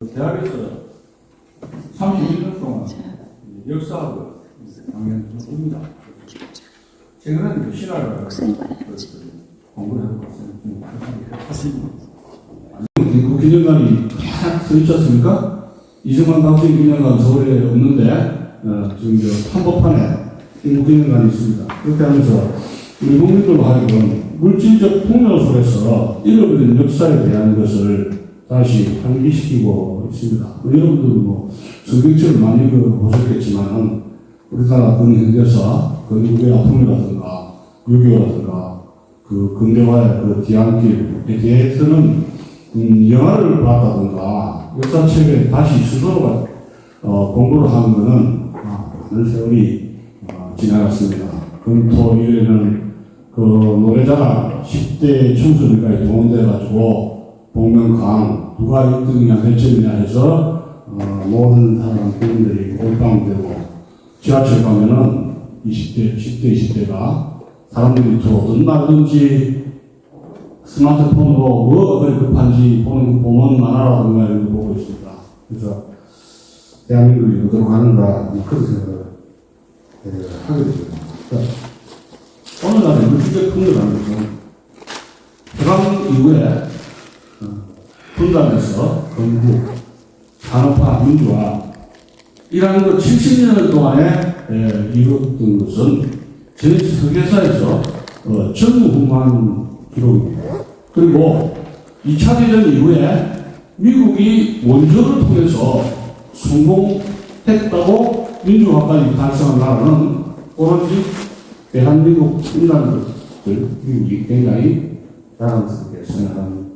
대학에서 31년 동안 역사학을 강연합니다. 최근에는 신화를 공부를 해봤어요. 국기념관이 서 있지 않습니까? 이승만 박수인 기념관 서울에 없는데 지금 한복판에 국기념관이 있습니다. 그렇게 하면서 우리 국민들로 하여금 물질적 폭력 속에서 잃어버린 역사에 대한 것을 다시 환기시키고 있습니다. 여러분들도 성경책을 많이 보셨겠지만 우리나라 근현대사, 건국의 아픔이라든가 6.25라든가 그 근대화의 그 뒤안길에 대해서는 영화를 봤다든가 역사책에 다시 스스로가 공부를 하는 것은 많은 세월이 지나갔습니다. 금토일에는 그 노래자랑 10대 청소년까지 동원돼가지고 복면가왕 누가 1등이냐 몇 점이냐 해서 모든 사람 국민들이 몰빵되고 지하철 가면은 20대, 10대, 20대가 사람들이 어떤 말든지 스마트폰으로 뭐가 급한지 보면 만화라든가 이런 거 보고 있습니다. 그래서 대한민국이 어디로 가는가 그런 생각을 하게 됩니다. 오늘날의 물질적 풍요라는 것은 해방 이후에 분단에서 건국, 산업화, 민주화 이러한 그 70년 동안에 이뤘던 것은 전체 설계사에서 전무후무한 기록입니다. 그리고 2차 대전 이후에 미국이 원조를 통해서 성공했다고 민주화까지 달성한 나라는 오로지 대한민국 분단들 미국이 굉장히 자랑스럽게 생각하는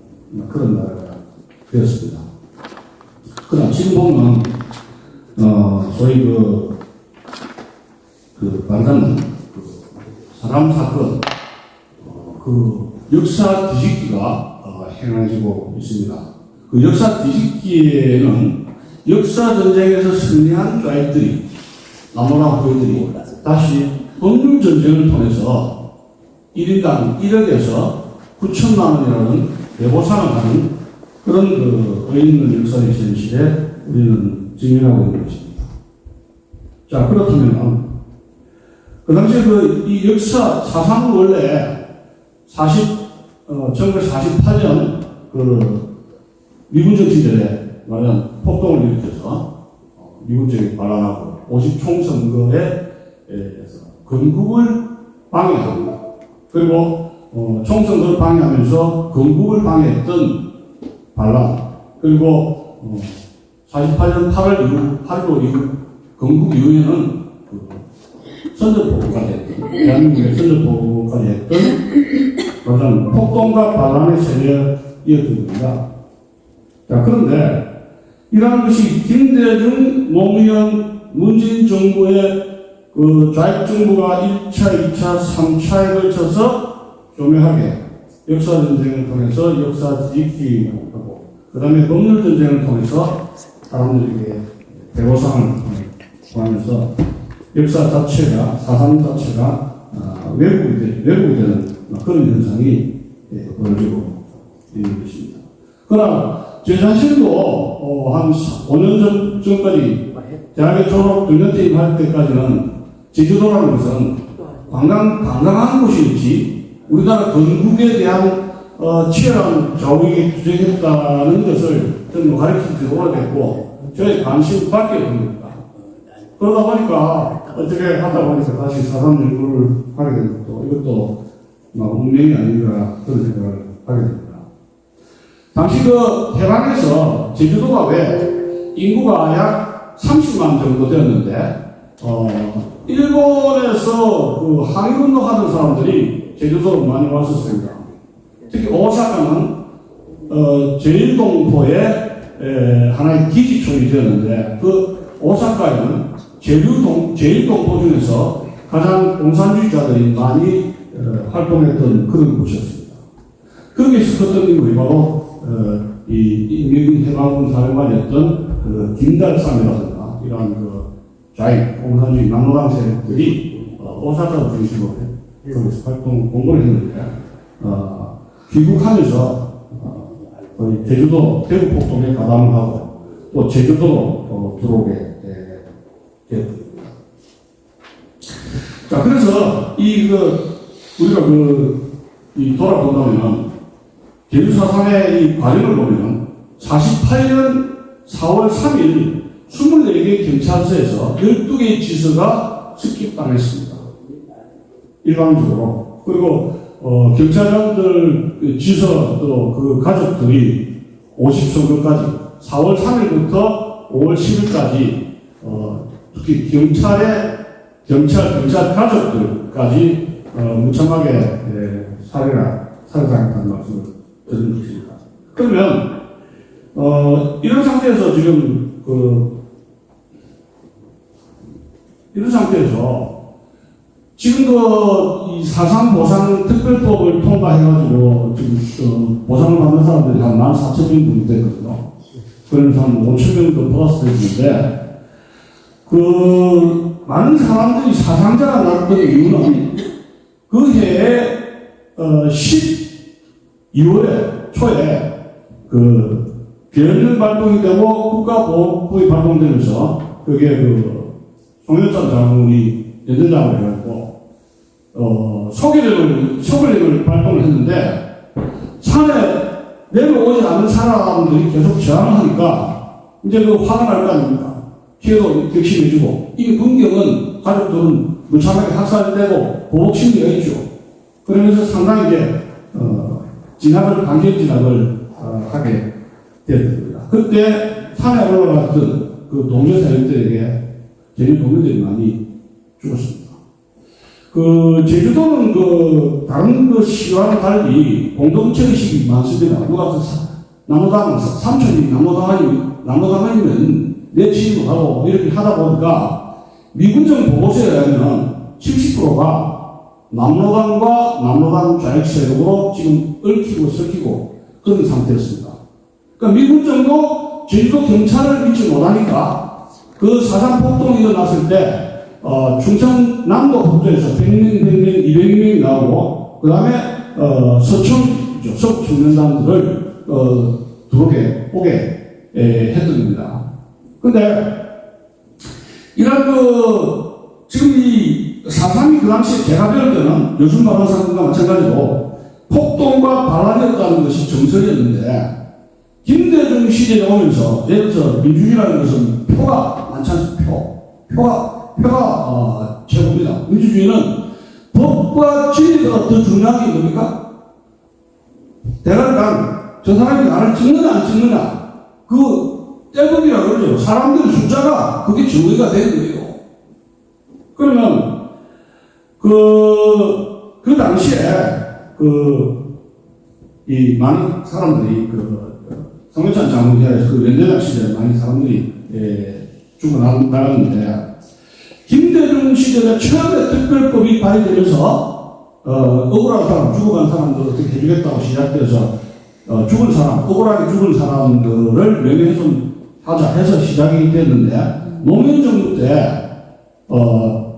그런 나라가 되었습니다. 그러나 지금 보면 소위 말하는 사람 사건 그 역사 뒤집기가 행해지고 있습니다. 그 역사 뒤집기에는 역사 전쟁에서 승리한 좌익들이 나무라 후예들이 다시 법률 전쟁을 통해서 1인당 1억에서 9천만 원이라는 대보상을 하는 그런 의있는 역사의 현실에 우리는 직면하고 있는 것입니다. 자, 그렇다면 그 당시에 이 역사 사상은 원래 1948년 미군정 시절에 말하는 폭동을 일으켜서 미군정이 반란하고 50총선거에 건국을 방해하고 그리고 총선거를 방해하면서 건국을 방해했던 반란 그리고 48년 8월 이후 건국 이후에는 선전포고까지 했던 대한민국의 선전포고까지 했던 그런 폭동과 반란의 세력이었던 겁니다. 자, 그런데 이러한 것이 김대중, 노무현, 문재인 정부의 그 좌익 정부가 1차, 2차, 3차에 걸쳐서 교묘하게 역사 전쟁을 통해서 역사 뒤집기하고 그 다음에 법률 전쟁을 통해서 사람들에게 대보상을 구하면서 역사 자체가 사상 자체가 왜곡이 되는 그런 현상이 벌어지고 있는 것입니다. 그러나 제 자신도 한 5년 전까지 대학에 졸업 2년째 할 때까지는 제주도라는 것은 관광하는 곳이었지 우리나라 건국에 대한 치열한 좌우익이 투쟁했다는 것을 저는 가르친 지 오래됐고 저의 관심 밖에 없습니다. 그러다 보니까 어떻게 하다 보니까 다시 사상 연구를 하게 된 것도 이것도 운명이 아닌가 그런 생각을 하게 됩니다. 당시 그 해방에서 제주도가 왜 인구가 약 30만 정도 되었는데 일본에서 그 항일운동 하던 사람들이 제주도로 많이 왔었습니다. 특히 오사카는 제일동포의 하나의 기지촌이 되었는데 그 오사카에는 제일동포 중에서 가장 공산주의자들이 많이 활동했던 그런 곳이었습니다. 거기에 있었던 인물이 바로 이 미군 해방군 사령관이었던 김달삼이라든가 이러한 좌익 공산주의 남노당 세력들이 오사카를 중심으로 거기서 공부를 했는데 귀국하면서 거의 제주도 대구 폭동에 가담을 하고 또 제주도로 들어오게 되었습니다. 자, 그래서 우리가 돌아본다면 제주 4.3의 이 과정을 보면 48년 4월 3일 24개 경찰서에서 12개의 지서가 습격당했습니다. 일방적으로. 그리고 경찰관들 지서 또 그 가족들이 50선거까지 4월 3일부터 5월 10일까지 특히 경찰 가족들까지 무참하게 살해당했다는 말씀을 드리는 것입니다. 그러면 이런 상태에서 지금 이런 상태에서 지금도 이 4.3 보상 특별법을 통과해가지고 지금 보상을 받는 사람들이 한 14,000명 정도 되거든요. 그래서 한 5,000명 더 플러스 되는데, 많은 사람들이 사상자가 났던 이유는 그 해에 12월에 초에 계엄령 발동이 되고 국가보호법이 발동되면서 그게 송영찬 장군이 연전장을 해가지고 소개령을 발동을 했는데 산에 내려오지 않는 사람들이 계속 저항을 하니까 이제 화가 날 거 아닙니까? 피해도 격심해주고 이 문경은 가족들은 무참하게 학살되고 보복 심리가 있죠. 그러면서 상당히 이제 강제 진압을 하게 되었습니다. 그때 산에 올라갔던 그 동료 사람들에게 제주 동료들이 많이 죽었습니다. 제주도는 다른 시와는 달리 공동체의식이 많습니다. 누가 나무당, 삼촌이 나무당이면 내 친구 하고 이렇게 하다 보니까 미군정 보고서에 의하면 70%가 남로당 좌익 세력으로 지금 얽히고 설키고 그런 상태였습니다. 그러니까 미군정도 제주도 경찰을 믿지 못하니까 4.3 폭동이 일어났을 때 충청 남도 북도에서 100명, 200명이 나오고 그 다음에 서청 청년단들을 오게 했던 겁니다. 근데 이런 지금 이 4.3이 그 당시에 제가 배울 때는 요즘 변호사님과 마찬가지로 폭동과 반란이었다는 것이 정설이었는데 김대중 시대에 오면서 예를 들어서 민주주의라는 것은 표가 많지 않습니까? 표가 최고입니다. 민주주의는 법과 진리가 더 중요한 게 뭡니까? 대가리랑 저 사람이 나를 찍느냐 안 찍느냐 떼법이라고 그러죠. 사람들 숫자가 그게 정의가 되는 거예요. 그러면 그 당시에 이 많은 사람들이 송영찬 장군의 연대장 시절에 많은 사람들이 죽어나갔는데 김대중 시절에 처음에 특별법이 발의되면서 억울한 사람, 죽어간 사람들을 어떻게 해주겠다고 시작돼서 억울하게 죽은 사람들을 명예훼손하자 해서 시작이 됐는데 노무현 정부 때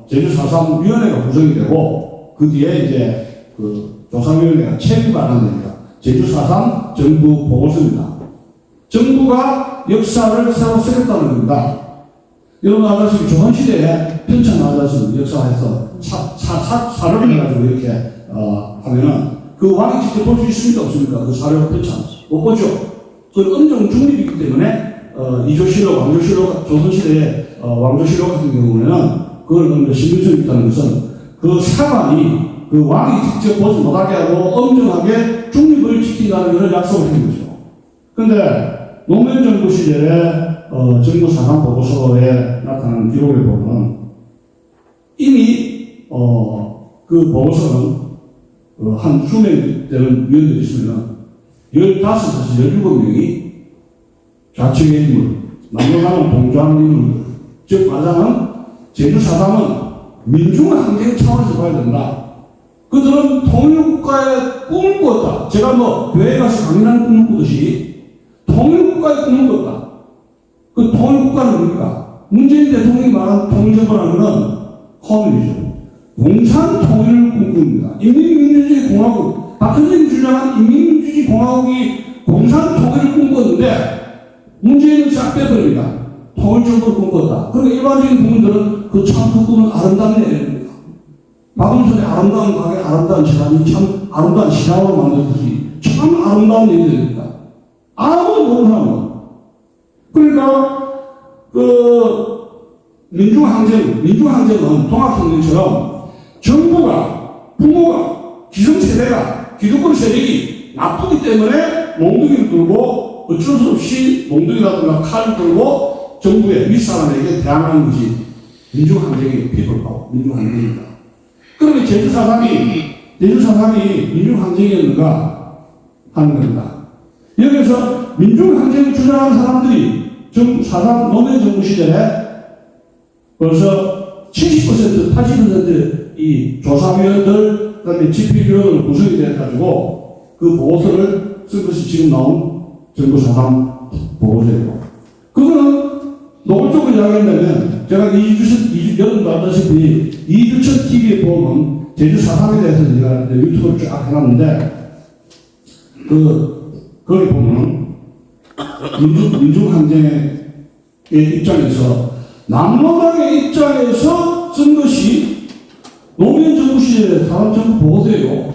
제주 4.3 위원회가 구성이 되고 그 뒤에 이제 조사위원회가 책임을 발행됩니다. 제주 4.3 정부 보고서입니다. 정부가 역사를 새로 쓰겠다는 겁니다. 여러분 아시다시피 조선시대에 편찬 나와서 역사에서 사료를 해가지고 이렇게 하면은 그 왕이 직접 볼 수 있습니까? 없습니까? 그 사료 편찬. 못 보죠? 그 엄정 중립이기 때문에 이조실록, 왕조실록, 조선시대의 왕조실록 같은 경우에는 그걸 신빙성이 있다는 것은 그 사관이 그 왕이 직접 보지 못하게 하고 엄정하게 중립을 지킨다는 것을 약속을 한 거죠. 근데 노무현 정부 시절에 정부 4.3 보고서에 나타난 기록에 보면 이미 그 보고서는 한 수명 되는 위원들이 있으면 15에서 17명이 좌측의 인물, 남로당을 동조하는 인물, 즉 말하자면 제주 4.3은 민중의 항쟁 차원에서 봐야 된다. 그들은 통일국가의 꿈을 꾸었다. 제가 교회에 가서 강인한 꿈을 꾸듯이 통일국가의 꿈을 꿨다. 그 통일국가는 뭡니까? 문재인 대통령이 말한 통일정부라는 것은 커뮤니즘, 공산통일을 꿈꿉니다. 인민민주주의 공화국, 박근혜가 주장한 인민민주주의 공화국이 공산통일을 꿈꿨는데 문재인은 싹 빼버립니다. 통일정부를 꿈꿨다. 그리고 일반적인 국민들은 그 참 그 꿈은 아름답네 이럽니다. 박은선의 아름다운 가게, 아름다운 재단이 참 아름다운 신화로 만들듯이 참 아름다운 일들입니다. 아무도 모르는 사람은. 그러니까 민중항쟁은 통합혁명처럼 정부가, 부모가, 기성세대가, 기득권 세력이 나쁘기 때문에 몽둥이를 들고 어쩔 수 없이 몽둥이라든가 칼을 들고 정부의 윗사람에게 대항하는 것이 민중항쟁의 피부고 민중항쟁입니다. 그러면 제주 4.3이 민중항쟁이었는가 하는 겁니다. 여기서 민중항쟁을 주장하는 사람들이 4.3 노무현 정부 시절에 벌써 70%, 80% 이 조사위원들, 그 다음에 집필위원으로 구성이 돼가지고 그 보고서를 쓴 것이 지금 나온 정부 4.3 보고서예요. 그거는 노골적으로 이야기한다면 제가 여러분도 알다시피 이주천 TV에 보면 제주 4.3에 대해서 제가 유튜브를 쫙 해놨는데 거기 보면 민중항쟁의 입장에서 남로당의 입장에서 쓴 것이 노무현 정부 시절의 사람정부 보고서예요.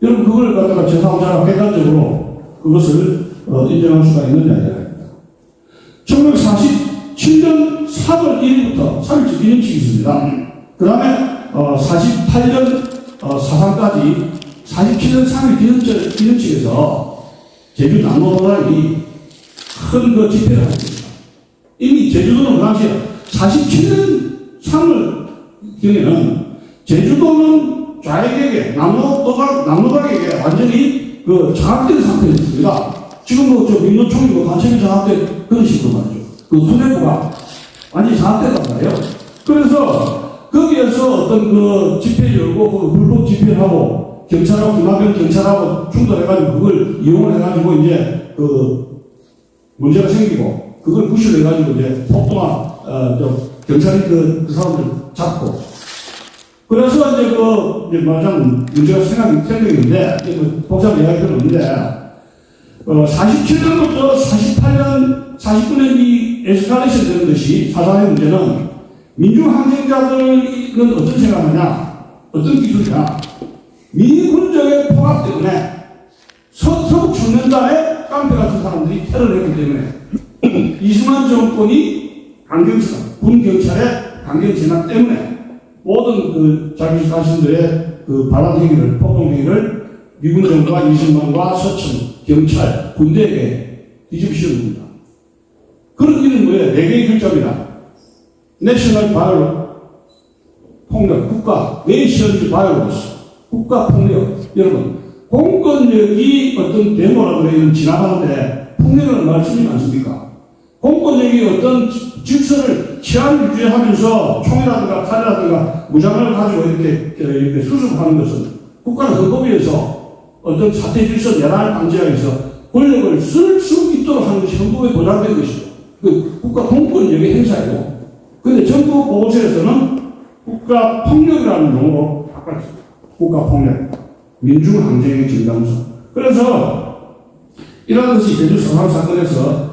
여러분 그걸 갖다가 제3자가 객관적으로 그것을 인정할 수가 있느냐 이야기입니다. 1947년 3월 1일부터 3일째 기념식이 있습니다. 그 다음에 48년 4.3까지 47년 3일 기념식에서 제주 남로당이 큰 그 집회를 했습니다. 이미 제주도는 그 당시에 47년 3월 경에는 제주도는 좌익에게 남로당에게 완전히 그 장악된 상태였습니다. 지금도 저 민노총이고 간첩이 장악된 그런 식으로 말이죠. 그 수뇌부가 완전히 장악됐단 말이에요. 그래서 거기에서 어떤 그 집회 열고 그 불법 집회를 하고 경찰하고 김학병 경찰하고 충돌해가지고 그걸 이용을 해가지고 이제 그 문제가 생기고 그걸 무시를 해가지고 이제 폭동한 경찰이 그 사람들 잡고 그래서 이제 이제 말하자면 문제가 생겼는데 복잡한 이야기는 없는데 47년부터 48년 49년 이 에스컬레이션 되는 것이 4.3의 문제는 민중항쟁자들은 어떤 생각하냐 어떤 기술이냐 미군적의 포갑 때문에 서북 청년단의 깡패 같은 사람들이 테러를 했기 때문에 이승만 정권이 군경찰의 강경진압 때문에 모든 그 자기 자신들의 그 반란행위를, 폭동행위를 미군 정부가 이승만과 서청, 경찰, 군대에게 뒤집으시는 겁니다. 그런 이름은 뭐예요? 4개의 글자입니다. 내셔널 바이올런스, 폭력, 국가, 네이션즈 바이올런스, 국가 폭력. 여러분, 공권력이 어떤 데모라고 이런 지나가는데 폭력을 말씀이 많습니까? 공권력이 어떤 질서를 치안 유지하면서 총이라든가 칼이라든가 무장을 가지고 이렇게 수습하는 것은 국가는 헌법에 의해서 어떤 사태 질서 내란을 방지하기 위해서 권력을 쓸 수 있도록 하는 것이 헌법에 보장된 것이죠. 그 국가 공권력의 행사예요. 그런데 정부 보고서에서는 국가 폭력이라는 용어로 바꿨습니다. 국가 폭력, 민중항쟁의 진단서. 그래서 이러한 것이 제주 4.3 사건에서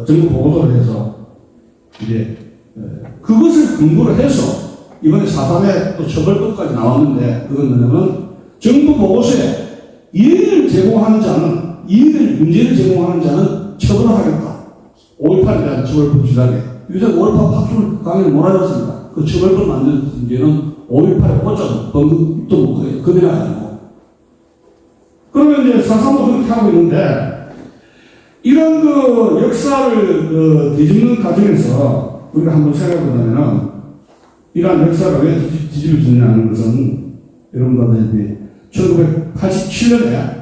정부 보고서를 해서 이제 그것을 근거로 해서 이번에 4.3의 또 처벌법까지 나왔는데 그건 뭐냐면 정부 보고서에 이의를 제공하는 자는 문제를 제공하는 자는 처벌을 하겠다. 5.18에 대한 처벌법 지상에 요새 5.18 팝술 강의를 몰아줬습니다. 그 처벌법 만든 문제는 5.18에 꽂혀서 번금도 못 그대로 아니고 그러면 이제 4.3도 그렇게 하고 있는데 이런 그 역사를 뒤집는 과정에서 우리가 한번 생각해보자면 이러한 역사가 왜 뒤집어지냐는 것은 여러분도 알다시피 1987년에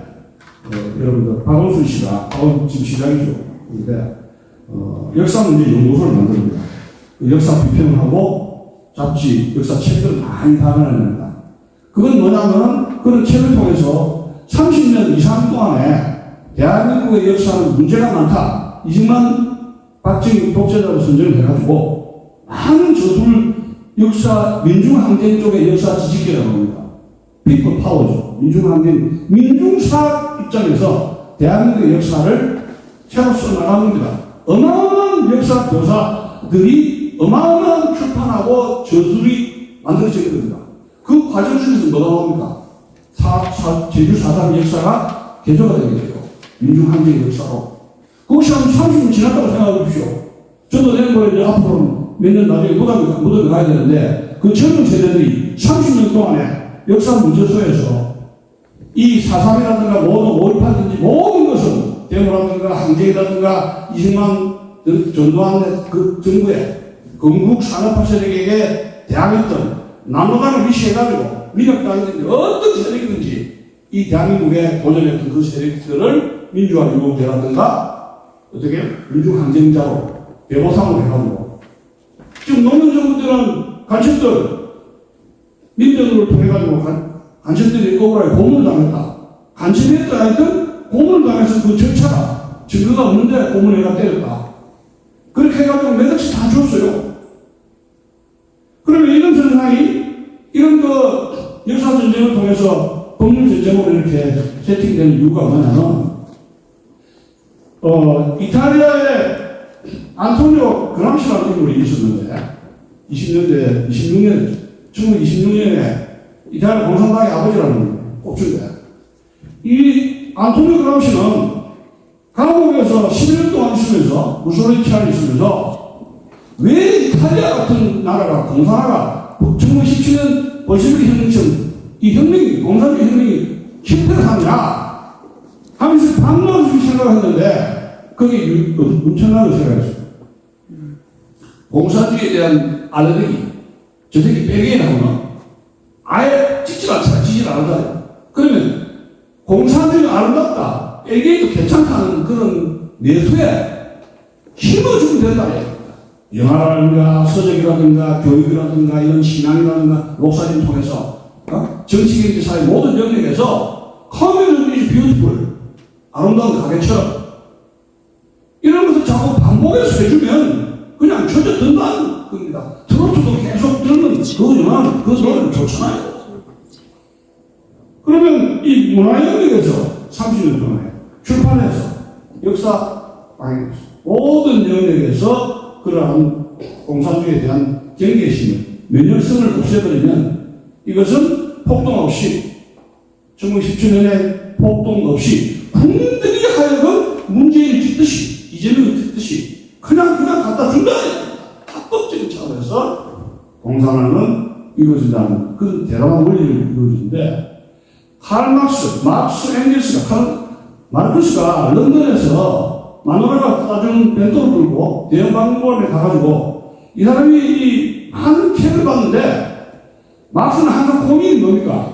여러분들 박원순 씨가 지금 시장이죠. 그런데 역사 문제 연구소를 만듭니다. 그 역사 비평을 하고 잡지, 역사 책들을 많이 발간합니다. 그건 뭐냐면 그런 책을 통해서 30년 이상 동안에 대한민국의 역사는 문제가 많다. 이승만, 박정희 독재자로 선정을 해가지고 많은 저술 역사, 민중항쟁 쪽의 역사 지식이라고 합니다. 피플 파워죠. 민중항쟁, 민중사 입장에서 대한민국의 역사를 새로 써나갑니다. 어마어마한 역사 교사들이 어마어마한 출판하고 저술이 만들어진 겁니다. 그 과정 중에서 뭐가 나옵니까? 제주 4.3 역사가 개조가 되게 돼요. 민중항쟁의 역사로. 그것이 한 30년 지났다고 생각해 보십시오. 저도 내년에 이제 앞으로 몇 년 나중에 무덤에 가야 되는데 그 젊은 세대들이 30년 동안에 역사 문제소에서 이 4.3이라든가 모든 5.18이든지 모든 것은 대모라든가 항쟁이라든가 이승만 전두환 그 정부의 건국 산업화 세력에게 대항했던 남로당을 위시해가지고 민혁당이든지 어떤 세력이든지 이 대한민국에 도전했던 그 세력들을 민주화 유공자라든가 어떻게 민중항쟁자로 배보상을 해가지고 지금 노무현 정부 때는 간첩들 민정을 통해가지고 간첩들이 억울하게 고문을 당했다. 간첩했다 하여튼 고문을 당해서 그 절차가 증거가 없는데 고문을 해가 때렸다. 그렇게 해가지고 몇 억씩 다 줬어요. 그러면 이런 세상이 이런 그 역사 전쟁을 통해서 법률 전쟁으로 이렇게 세팅되는 이유가 뭐냐면 이탈리아의 안토니오 그람시라는 인물이 있었는데 1926년에 이탈리아 공산당의 아버지라는 꼽주인데 이 안토니오 그람시는 감옥에서 11년 동안 있으면서 무솔리니 치안이 있으면서 왜 이탈리아 같은 나라가 공산화가 1917년 볼셰비크 혁명처럼 이 혁명이 공산주의 혁명이 실패를 하느냐 하면서 반문하고 생각했는데 거기에 엄청나게 생각했어요. 공산주의에 대한 알레르기 저 새끼 빼기에 나오면 아예 찍질 않잖아. 지질 않잖아요. 그러면 공산주의가 아름답다 빼기에도 괜찮다는 그런 내수에 힘을 주면 된다. 영화라든가 서적이라든가 교육이라든가 이런 신앙이라든가 목사님 통해서 정치, 경제, 사회 모든 영역에서 Communism is beautiful 아름다운 가게처럼 이런 것을 자꾸 반복해서 해주면 그냥 젖어든다는 겁니다. 트로트도 계속 들으면 그 영화는 그 노래는 좋잖아요. 그러면 이 문화영역에서 30년 동안에 출판해서 역사 방향에서 모든 영역에서 그러한 공산주의에 대한 경계심을 면역성을 없애버리면 이것은 폭동 없이 1917년에 폭동 없이 국민들이 하여금 문재인을 찍듯이 이재명을 찍듯이 그냥 갖다 준다. 합법적인 차원에서 공산화는 이루어진다는 그런 대단한 원리를 이루어지는데 마르크스 앵겔스가 마르크스가 런던에서 마누라가 따준 벤토를 들고 대형 박물관에 가가지고 이 사람이 많은 책을 봤는데 마르크스는 항상 고민이 뭡니까?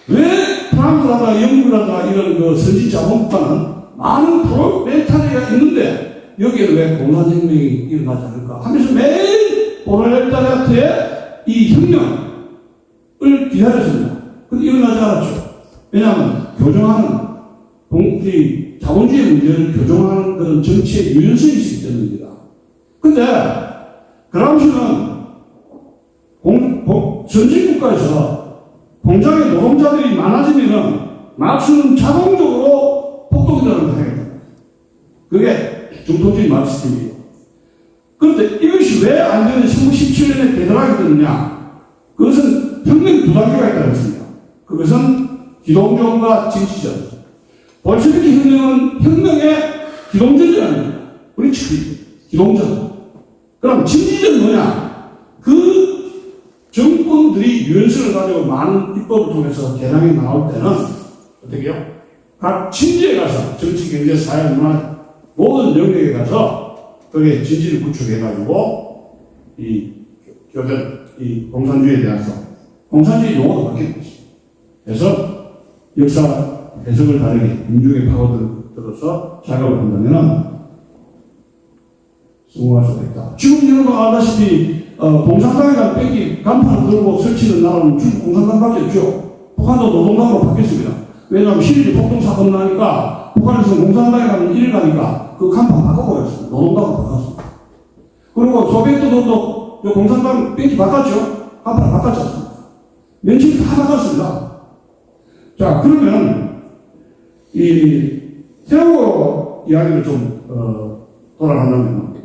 왜 프랑스라든가 영국이라든가 이런 그 선진 자본국가는 많은 프로레타리아가 있는데 여기에는 왜 공산혁명이 일어나지 않을까 하면서 매일 프로레타리아트의 이 혁명을 기다렸습니다. 근데 일어나지 않았죠. 왜냐하면 교정하는 자본주의 문제를 교정하는 그런 정치의 유연성이 있기 때문입니다. 근데 그람시는 선진국가에서 공장의 노동자들이 많아지면은 마르크스는 자동적으로 폭동이라는 걸 해요. 그게 정통주의 마르크스주의예요. 그런데 이것이 왜 안 되는 1917년에 되돌아가게 되느냐? 그것은 혁명 두 단계가 있다고 했습니다. 그것은 기동전과 진취전. 볼셰비키 혁명은 혁명의 기동전이 아닙니다. 우리 기동전. 그럼 진취전 뭐냐? 그 정권들이 유연성을 가지고 많은 입법을 통해서 개량이 나올 때는 어떻게 해요? 각 진지에 가서 정치, 경제, 사회, 문화 모든 영역에 가서 거기에 진지를 구축해가지고 이 공산주의에 대해서 공산주의 용어도 바뀌는 것입니다. 그래서 역사 해석을 다르게 민중의 파고들어서 작업을 한다면 성공할 수가 있다. 지금 여러분 알다시피 공산당에 간 뺑기 간판을 들고 설치는 나라는 중국 공산당밖에 없죠. 북한도 노동당으로 바뀌었습니다. 왜냐하면 시리즈 폭동 사건 나니까 북한에서 공산당에 가면 일 가니까 그 간판 바꿔버렸습니다. 노동당으로 바꿨습니다. 그리고 소비에트도 공산당 뺑기 바꿨죠. 간판을 바꿨지 않습니까? 면책이 다 바꿨습니다. 자, 그러면 이 세월호 이야기를 좀 돌아간다면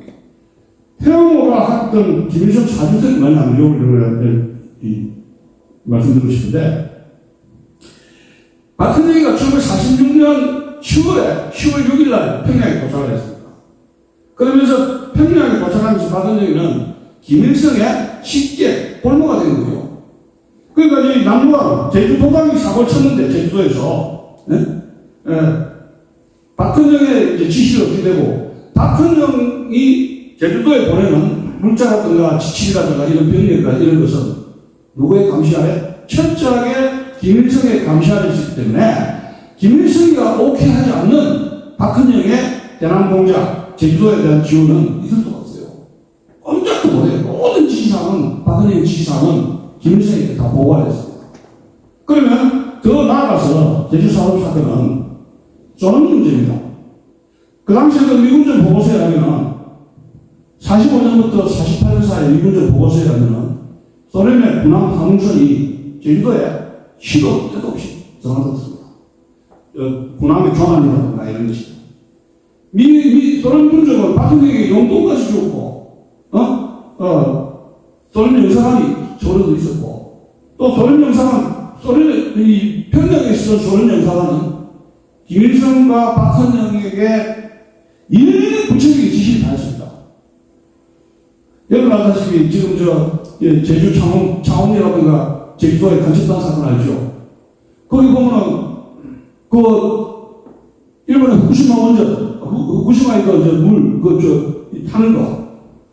태영호가 했던 김일성 사주설이 뭐냐면 말씀드리고 싶은데, 박근혜가 1946년 10월 6일 날 평양에 도착을 했습니다. 그러면서 평양에 도착하면서 박근혜는 김일성의 쉽게 볼모가 된 거예요. 그러니까 이 남루한 제주도당이 사고를 쳤는데, 제주도에서 박헌영의 이제 지시를 얻게 되고, 박헌영이 제주도에 보내는 문자라든가 지침이라든가 이런 병력이라든가 이런 것은 누구의 감시 아래? 철저하게 김일성의 감시 아래 있기 때문에 김일성이가 오케이 하지 않는 박헌영의 대남공작, 제주도에 대한 지원은 있을 수가 없어요. 꼼짝도 못해요. 모든 지시사항은, 박헌영의 지시사항은 김일성에게 다 보고가 됐습니다. 그러면 더 나아가서 제주 사업 사건은 쏘는 문제입니다. 그 당시에 그 미군전 보고서에 하면은 45년부터 48년 사이 미군전 보고서에 하면은 소련의 군함 항공선이 제주도에 시도 때도 없이 정확했습니다. 군함의 교환이라든가 이런 것이. 소련 군정은 박헌영에게 용돈까지 줬고, 소련 영사관이 서울에도 있었고, 또 소련 영사관, 이 평양에 있었던 소련 영사관은 김일성과 박헌영에게 일일이 구체적인 지시를 다 했습니다. 여러분 알다시피 지금 제주 창원이라든가 제주도의 간첩단 사건 알죠? 거기 보면은 일본의 후쿠시마 원전, 후쿠시마에 타는 거.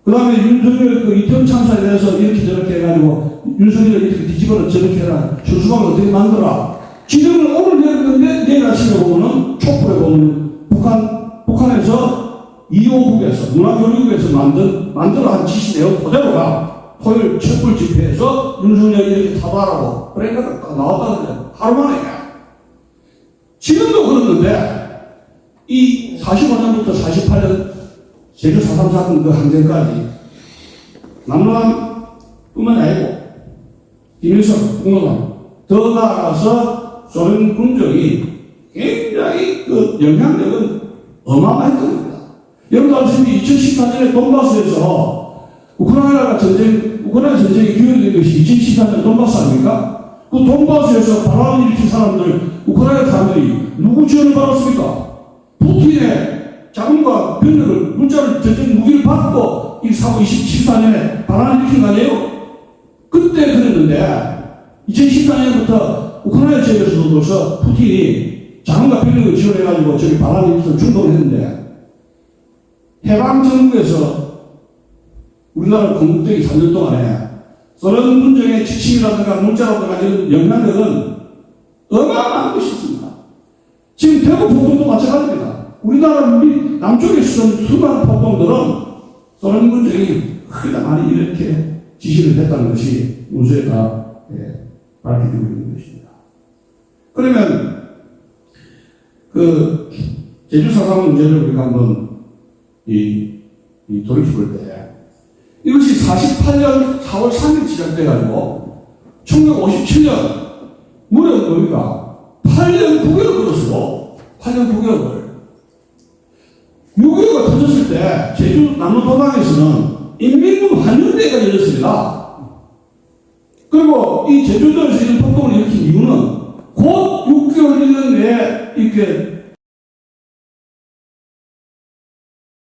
그 다음에 윤석열 이태원 참사에 대해서 이렇게 저렇게 해가지고 윤석열을 이렇게 뒤집어라 저렇게 해라 수수방을 어떻게 만들어라. 지령을 오늘 내렸는데 내일 아침에 보면은 촛불에 보면 북한에서 2호국에서 문화교육국에서 만들어 한 지시 내용 그대로가 토요일 촛불 집회에서 윤석열이 이렇게 타도하라고 그러니까 딱 나왔다는 거예요. 하루 만에. 지금도 그러는데 이 45년부터 48년 제주 4.3 사건 그 항쟁까지 남로한뿐만 아니고 김일성, 국노당 더 나아가서 소련 군정이 굉장히 그 영향력은 어마어마했던 겁니다. 여러분 아시다시피 2014년에 돈바스에서 우크라이나 전쟁이 기울어진 것이 2014년 돈바스 아닙니까? 그 돈바스에서 바람을 일으킨 사람들, 우크라이나 사람들이 누구 지원을 받았습니까? 푸틴의 자금과 병력을, 문자를 전쟁 무기를 받고 이 사고 2014년에 반환을 일으킨 거 아니에요? 그때 그랬는데 2014년부터 우크라이나 지역에서도 벌써 푸틴이 자금과 병력을 지원해가지고 저기 반환을 일으켜서 충돌을 했는데 해방정부에서 우리나라 건국되기 3년 동안에 소련 군정의 지침이라든가 문자라든가 이런 영향력은 어마어마한 것이 있습니다. 지금 대구 폭동도 마찬가지입니다. 우리나라 남쪽에 있었던 수많은 폭동들은 소련 군정이 크게 많이 이렇게 지시를 했다는 것이 문서에 다 밝혀지고 있는 것입니다. 그러면 그 제주 4.3 문제를 우리가 한번 돌이켜볼 때 이것이 48년 4월 3일 시작돼가지고 1957년 무려 뭡니까? 8년 9개월 걸었어요. 8년 9개월. 6.25가 터졌을 때 제주 남로도당에서는 인민군 환영대회가 열렸습니다. 그리고 이 제주도에서 이런 폭동을 일으킨 이유는 곧 6개월 있는 내에 이렇게